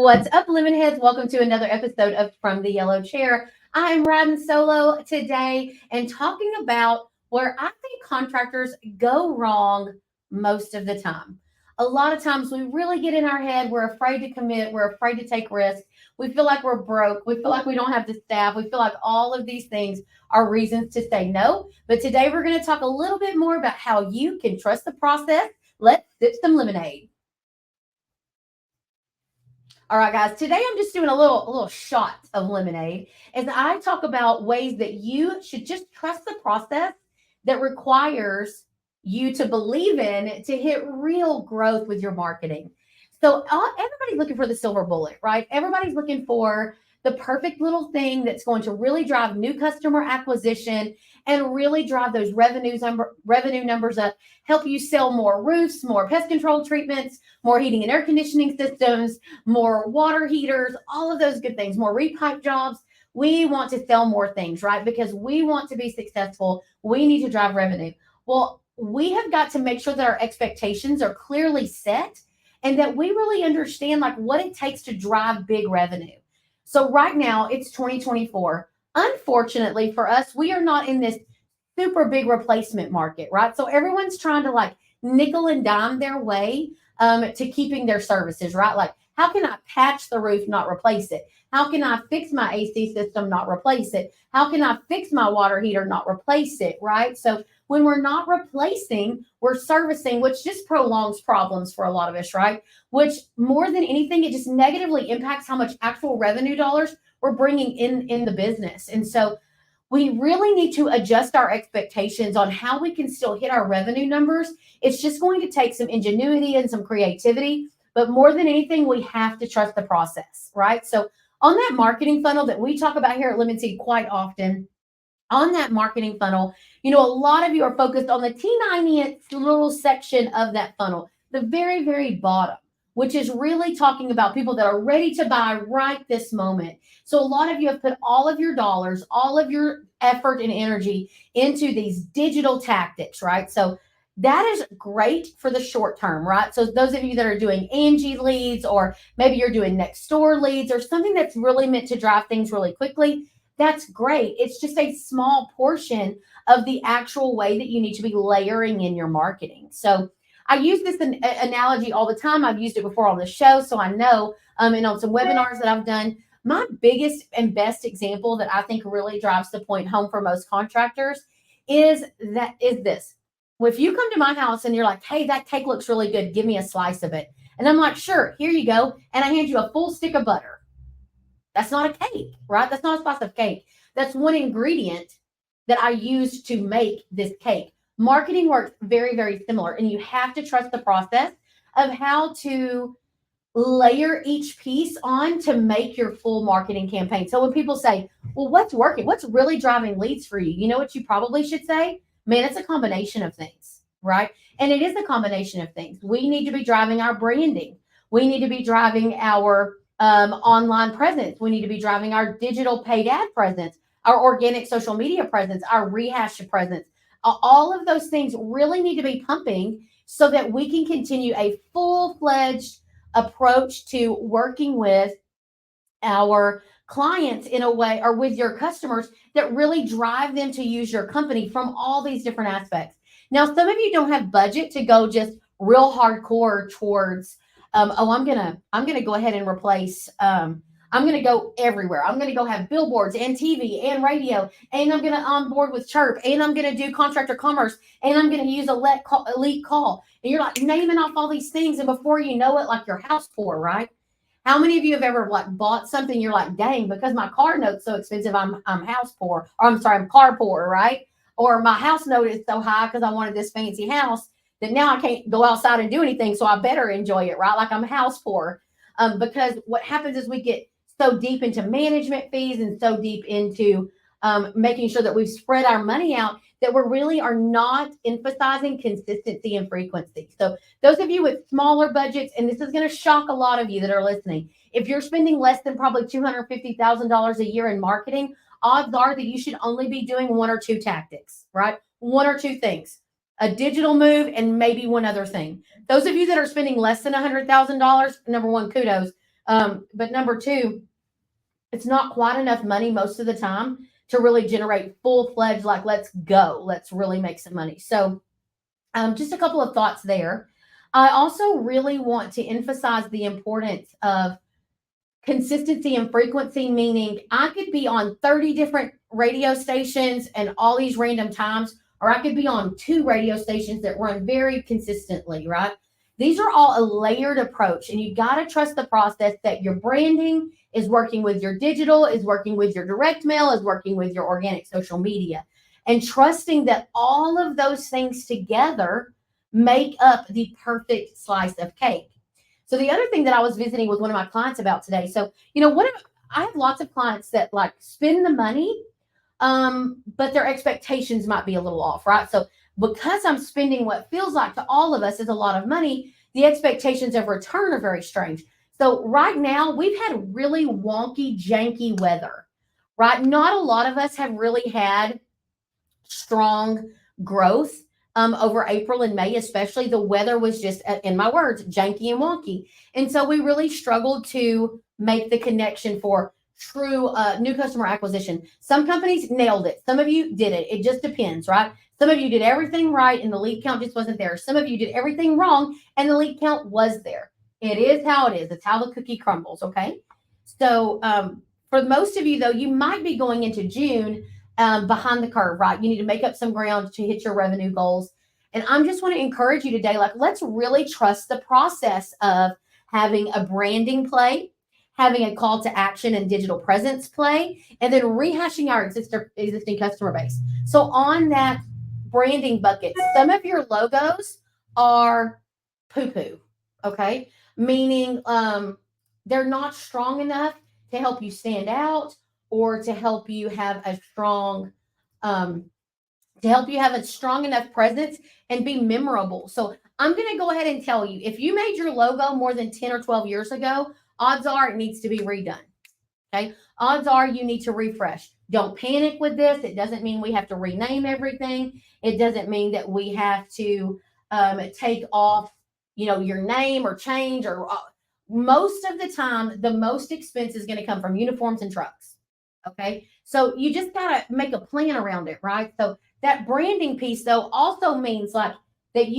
What's up, lemon heads? Welcome to another episode of From the Yellow Chair. I'm riding solo today and talking about where I think contractors go wrong most of the time. A lot of times we really get in our head, we're afraid to commit, we're afraid to take risks. We feel like we're broke, we feel like we don't have the staff, we feel like all of these things are reasons to say no. But today we're going to talk a little bit more about how you can trust the process. Let's sip some lemonade. All right, guys. Today I'm just doing a little shot of lemonade as I talk about ways that you should just trust the process that requires you to believe in to hit real growth with your marketing. So everybody's looking for the silver bullet, right? Everybody's looking for the perfect little thing that's going to really drive new customer acquisition and really drive those revenue numbers up, help you sell more roofs, more pest control treatments, more heating and air conditioning systems, more water heaters, all of those good things, more repipe jobs. We want to sell more things, right? Because we want to be successful. We need to drive revenue. Well, we have got to make sure that our expectations are clearly set and that we really understand like what it takes to drive big revenue. So right now it's 2024. Unfortunately for us, we are not in this super big replacement market, right? So everyone's trying to like nickel and dime their way to keeping their services, right? Like, how can I patch the roof, not replace it? How can I fix my AC system, not replace it? How can I fix my water heater, not replace it, right? So when we're not replacing, we're servicing, which just prolongs problems for a lot of us, right? Which more than anything, it just negatively impacts how much actual revenue dollars we're bringing in the business. And so we really need to adjust our expectations on how we can still hit our revenue numbers. It's just going to take some ingenuity and some creativity, but more than anything, we have to trust the process, right? So on that marketing funnel that we talk about here at Lemon Seed quite often, on that marketing funnel, a lot of you are focused on the teeniest little section of that funnel, the very, very bottom, which is really talking about people that are ready to buy right this moment. So a lot of you have put all of your dollars, all of your effort and energy into these digital tactics, right? So that is great for the short term, right? So those of you that are doing Angie leads, or maybe you're doing next door leads, or something that's really meant to drive things really quickly, that's great. It's just a small portion of the actual way that you need to be layering in your marketing. So I use this analogy all the time. I've used it before on the show, so I know, and on some webinars that I've done. My biggest and best example that I think really drives the point home for most contractors is this. Well, if you come to my house and you're like, hey, that cake looks really good, give me a slice of it. And I'm like, sure, here you go. And I hand you a full stick of butter. That's not a cake, right? That's not a slice of cake. That's one ingredient that I used to make this cake. Marketing works very, very similar, and you have to trust the process of how to layer each piece on to make your full marketing campaign. So when people say, well, what's working? What's really driving leads for you? You know what you probably should say? Man, it's a combination of things, right? And it is a combination of things. We need to be driving our branding. We need to be driving our online presence. We need to be driving our digital paid ad presence, our organic social media presence, our rehash presence. All of those things really need to be pumping so that we can continue a full-fledged approach to working with our clients in a way, or with your customers, that really drive them to use your company from all these different aspects. Now, some of you don't have budget to go just real hardcore towards, I'm gonna go ahead and replace. I'm going to go everywhere. I'm going to go have billboards and TV and radio, and I'm going to onboard with Chirp, and I'm going to do contractor commerce, and I'm going to use elite call. And you're like naming off all these things, and before you know it, like you're house poor, right? How many of you have ever like bought something? You're like, dang, because my car note's so expensive, I'm house poor, or I'm sorry, I'm car poor, right? Or my house note is so high because I wanted this fancy house that now I can't go outside and do anything, so I better enjoy it, right? Like I'm house poor, because what happens is we get so deep into management fees and so deep into making sure that we've spread our money out that we really are not emphasizing consistency and frequency. So those of you with smaller budgets, and this is going to shock a lot of you that are listening, if you're spending less than probably $250,000 a year in marketing, odds are that you should only be doing one or two tactics, right? One or two things, a digital move and maybe one other thing. Those of you that are spending less than $100,000, number one, kudos. But number two, it's not quite enough money most of the time to really generate full-fledged, like, let's go, let's really make some money. So just a couple of thoughts there. I also really want to emphasize the importance of consistency and frequency, meaning I could be on 30 different radio stations and all these random times, or I could be on 2 radio stations that run very consistently, right? These are all a layered approach, and you got to trust the process that your branding is working with your digital, is working with your direct mail, is working with your organic social media, and trusting that all of those things together make up the perfect slice of cake. So the other thing that I was visiting with one of my clients about today. So, I have lots of clients that like spend the money, but their expectations might be a little off, right? So because I'm spending what feels like to all of us is a lot of money, the expectations of return are very strange. So right now we've had really wonky, janky weather, right? Not a lot of us have really had strong growth over April and May, especially. The weather was just, in my words, janky and wonky. And so we really struggled to make the connection for true new customer acquisition. Some companies nailed it. Some of you did it. It just depends, right? Some of you did everything right and the lead count just wasn't there. Some of you did everything wrong and the lead count was there. It is how it is. It's how the cookie crumbles, okay? So for most of you, though, you might be going into June behind the curve, right? You need to make up some ground to hit your revenue goals. And I'm just want to encourage you today, like, let's really trust the process of having a branding play, having a call to action and digital presence play, and then rehashing our existing customer base. So on that branding bucket, some of your logos are poo-poo, okay? Meaning they're not strong enough to help you stand out or to help you have a strong enough presence and be memorable. So I'm going to go ahead and tell you, if you made your logo more than 10 or 12 years ago, odds are it needs to be redone. Okay. Odds are you need to refresh. Don't panic with this. It doesn't mean we have to rename everything. It doesn't mean that we have to take off, your name or change, or most of the time, the most expense is going to come from uniforms and trucks. Okay. So you just got to make a plan around it, right? So that branding piece, though, also means like that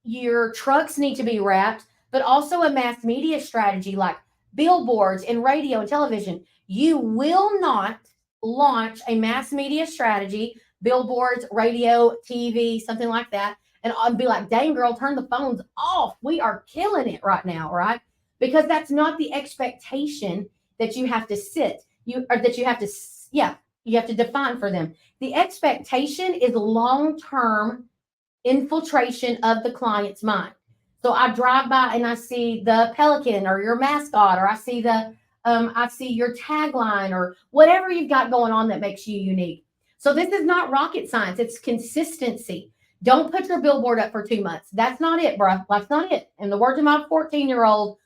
your trucks need to be wrapped, but also a mass media strategy like billboards and radio and television. You will not launch a mass media strategy, billboards, radio, TV, something like that, and I'll be like, dang, girl, turn the phones off. We are killing it right now, right? Because that's not the expectation that you have to you have to define for them. The expectation is long-term infiltration of the client's mind. So I drive by and I see the pelican or your mascot, or I see your tagline or whatever you've got going on that makes you unique. So this is not rocket science. It's consistency. Don't put your billboard up for 2 months. That's not it, bruh. That's not it. In the words of my 14-year-old,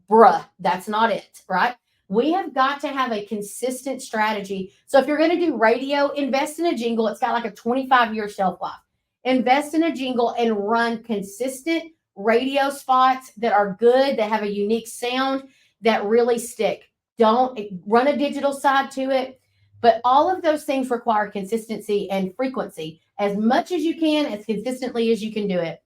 bruh, that's not it, right? We have got to have a consistent strategy. So if you're going to do radio, invest in a jingle. It's got like a 25-year shelf life. Invest in a jingle and run consistent radio spots that are good, that have a unique sound, that really stick. Don't run a digital side to it. But all of those things require consistency and frequency as much as you can, as consistently as you can do it.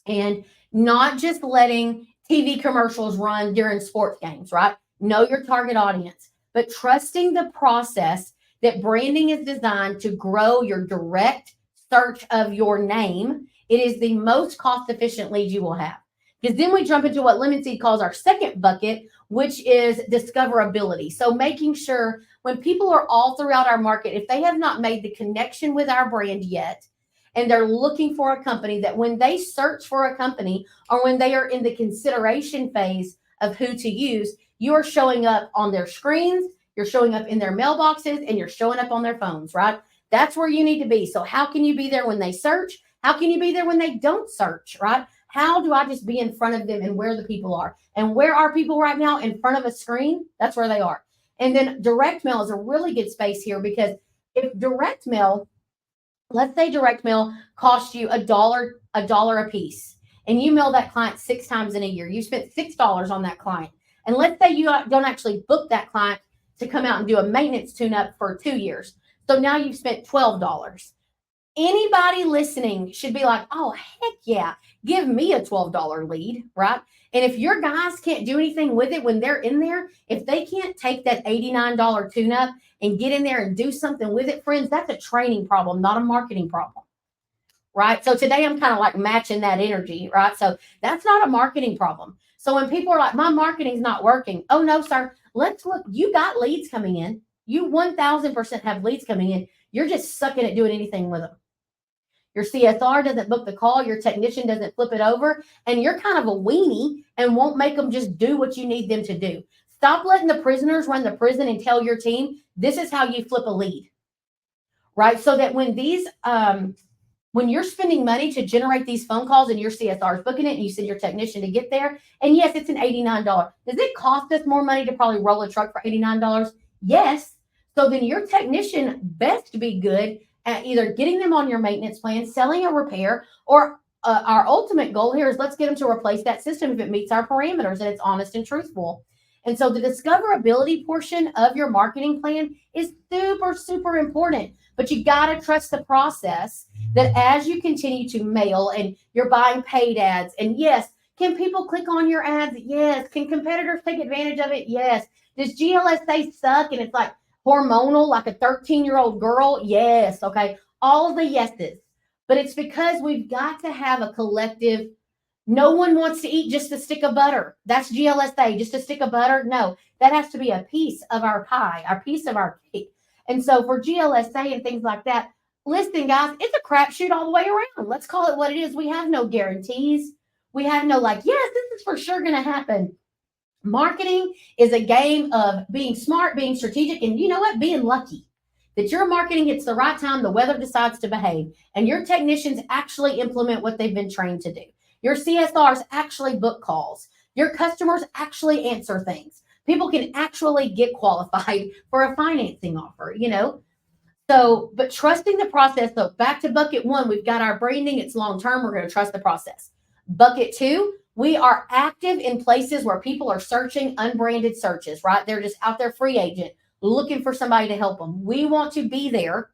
And not just letting TV commercials run during sports games, right? Know your target audience, but trusting the process that branding is designed to grow your direct search of your name. It is the most cost-efficient lead you will have. Because then we jump into what Lemon Seed calls our second bucket, which is discoverability. So making sure when people are all throughout our market, if they have not made the connection with our brand yet, and they're looking for a company, that when they search for a company or when they are in the consideration phase of who to use, you are showing up on their screens, you're showing up in their mailboxes, and you're showing up on their phones, right? That's where you need to be. So how can you be there when they search? How can you be there when they don't search, right? How do I just be in front of them and where the people are? And where are people right now? In front of a screen? That's where they are. And then direct mail is a really good space here, because if direct mail, let's say direct mail costs you $1 a piece, and you mail that client 6 times in a year. You spent $6 on that client. And let's say you don't actually book that client to come out and do a maintenance tune-up for 2 years. So now you've spent $12. Anybody listening should be like, oh, heck yeah, give me a $12 lead, right? And if your guys can't do anything with it when they're in there, if they can't take that $89 tune-up and get in there and do something with it, friends, that's a training problem, not a marketing problem, right? So today I'm kind of like matching that energy, right? So that's not a marketing problem. So when people are like, my marketing's not working, oh no, sir, let's look. You got leads coming in. You 1000% have leads coming in. You're just sucking at doing anything with them. Your CSR doesn't book the call. Your technician doesn't flip it over. And you're kind of a weenie and won't make them just do what you need them to do. Stop letting the prisoners run the prison and tell your team, this is how you flip a lead, right? So that when when you're spending money to generate these phone calls and your CSR is booking it and you send your technician to get there, and yes, it's an $89. Does it cost us more money to probably roll a truck for $89? Yes. So then your technician best be good at either getting them on your maintenance plan, selling a repair, or our ultimate goal here is let's get them to replace that system if it meets our parameters and it's honest and truthful. And so the discoverability portion of your marketing plan is super, super important. But you got to trust the process that as you continue to mail and you're buying paid ads, and yes, can people click on your ads? Yes. Can competitors take advantage of it? Yes. Does GLSA suck and it's like hormonal, like a 13-year-old girl? Yes. Okay. All of the yeses. But it's because we've got to have a collective. No one wants to eat just a stick of butter. That's GLSA, just a stick of butter. No, that has to be a piece of our pie, a piece of our cake. And so for GLSA and things like that, listen, guys, it's a crapshoot all the way around. Let's call it what it is. We have no guarantees. We have no like, yes, this is for sure going to happen. Marketing is a game of being smart, being strategic, and you know what? Being lucky that your marketing hits the right time, the weather decides to behave, and your technicians actually implement what they've been trained to do. Your CSRs actually book calls. Your customers actually answer things. People can actually get qualified for a financing offer, you know? So, but trusting the process. So back to bucket one, we've got our branding. It's long-term. We're going to trust the process. Bucket two, we are active in places where people are searching unbranded searches, right? They're just out there free agent looking for somebody to help them. We want to be there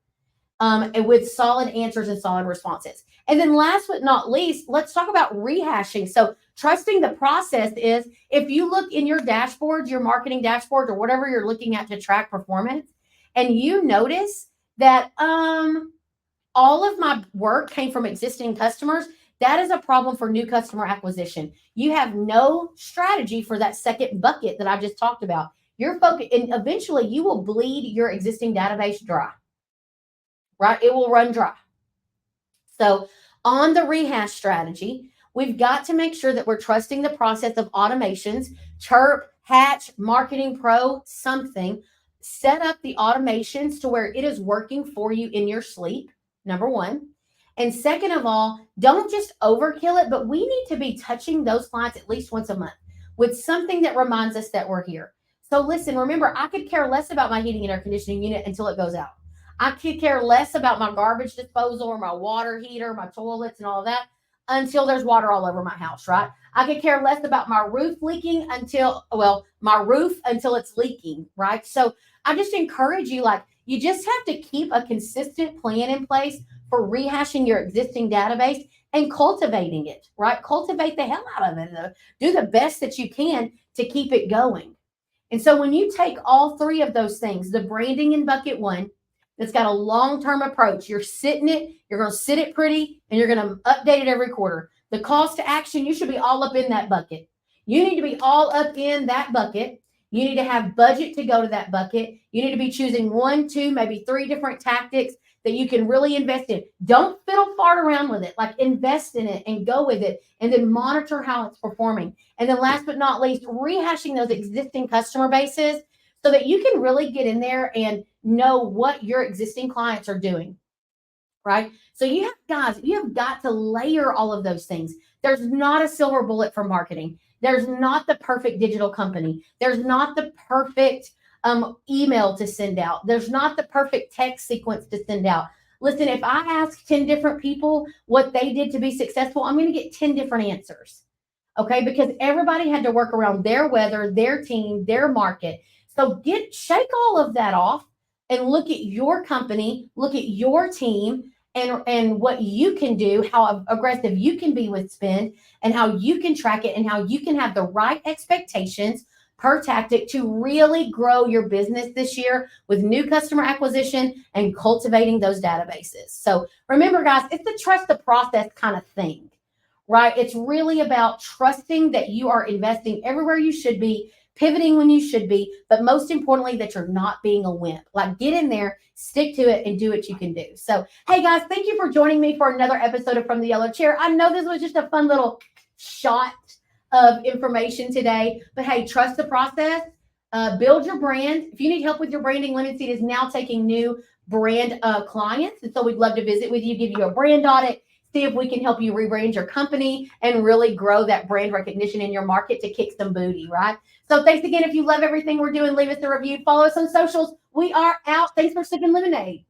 and with solid answers and solid responses. And then last but not least, let's talk about rehashing. So trusting the process is if you look in your dashboards, your marketing dashboards, or whatever you're looking at to track performance, and you notice that all of my work came from existing customers, that is a problem for new customer acquisition. You have no strategy for that second bucket that I just talked about. You're focused, and eventually you will bleed your existing database dry, right? It will run dry. So on the rehash strategy, we've got to make sure that we're trusting the process of automations, Chirp, Hatch, Marketing Pro, something. Set up the automations to where it is working for you in your sleep, number one. And second of all, don't just overkill it, but we need to be touching those clients at least once a month with something that reminds us that we're here. So listen, remember, I could care less about my heating and air conditioning unit until it goes out. I could care less about my garbage disposal or my water heater, my toilets and all of that until there's water all over my house, right? I could care less about my roof leaking until it's leaking, right? So I just encourage you, like, you just have to keep a consistent plan in place for rehashing your existing database and cultivating it, right? Cultivate the hell out of it. Do the best that you can to keep it going. And so when you take all three of those things, the branding in bucket one, that's got a long-term approach. You're sitting it, you're going to sit it pretty, and you're going to update it every quarter. The calls to action, you should be all up in that bucket. You need to be all up in that bucket. You need to have budget to go to that bucket. You need to be choosing 1, 2, maybe 3 different tactics that you can really invest in. Don't fiddle fart around with it. Like, invest in it and go with it, and then monitor how it's performing. And then last but not least, rehashing those existing customer bases so that you can really get in there and know what your existing clients are doing, right? So you have got to layer all of those things. There's not a silver bullet for marketing. There's not the perfect digital company. There's not the perfect email to send out. There's not the perfect text sequence to send out. Listen, if I ask 10 different people what they did to be successful, I'm going to get 10 different answers. Okay, because everybody had to work around their weather, their team, their market. So shake all of that off and look at your company, look at your team, and what you can do, how aggressive you can be with spend, and how you can track it, and how you can have the right expectations per tactic to really grow your business this year with new customer acquisition and cultivating those databases. So remember, guys, it's the trust the process kind of thing, right? It's really about trusting that you are investing everywhere you should be, pivoting when you should be, but most importantly, that you're not being a wimp. Like, get in there, stick to it, and do what you can do. So, hey guys, thank you for joining me for another episode of From the Yellow Chair. I know this was just a fun little shot of information today, but hey, trust the process. Build your brand. If you need help with your branding, Lemon Seed is now taking new brand clients. And so we'd love to visit with you, give you a brand audit, see if we can help you rebrand your company and really grow that brand recognition in your market to kick some booty, right? So thanks again. If you love everything we're doing, leave us a review. Follow us on socials. We are out. Thanks for sipping lemonade.